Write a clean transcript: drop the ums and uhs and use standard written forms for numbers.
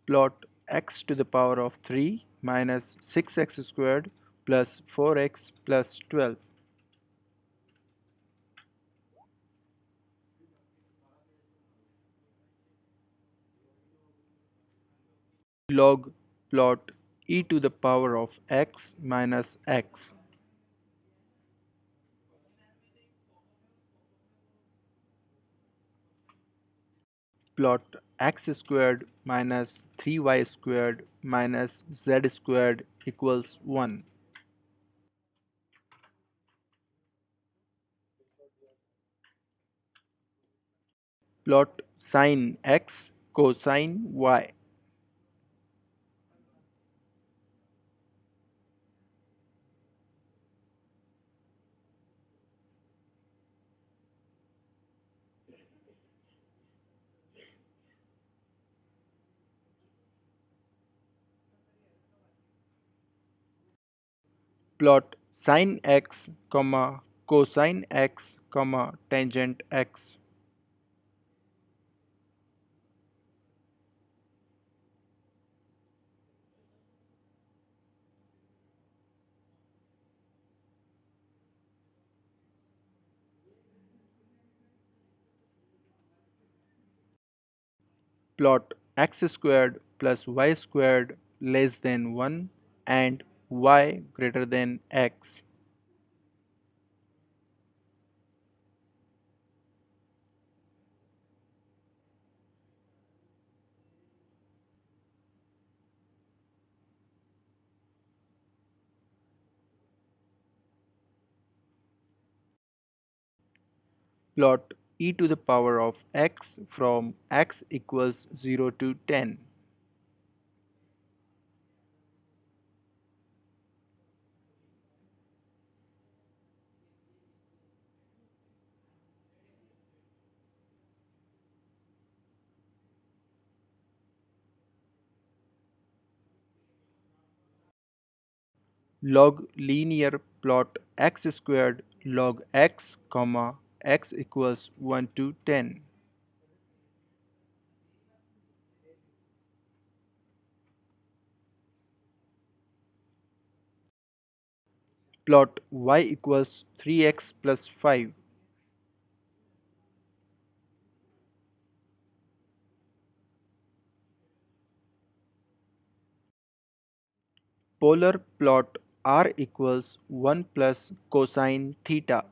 Plot x to the power of 3 minus 6x squared plus 4x plus 12. Log plot e to the power of x minus x. Plot x squared minus 3y squared minus z squared equals 1. Plot sin x cosine y. Plot sin x, cosine x, tangent x. Plot x squared plus y squared less than 1 and y greater than x. Plot e to the power of x from x equals 0 to 10. Log linear plot x squared log x, x equals 1 to 10. Plot y equals 3x plus 5. Polar plot r equals 1 plus cosine theta.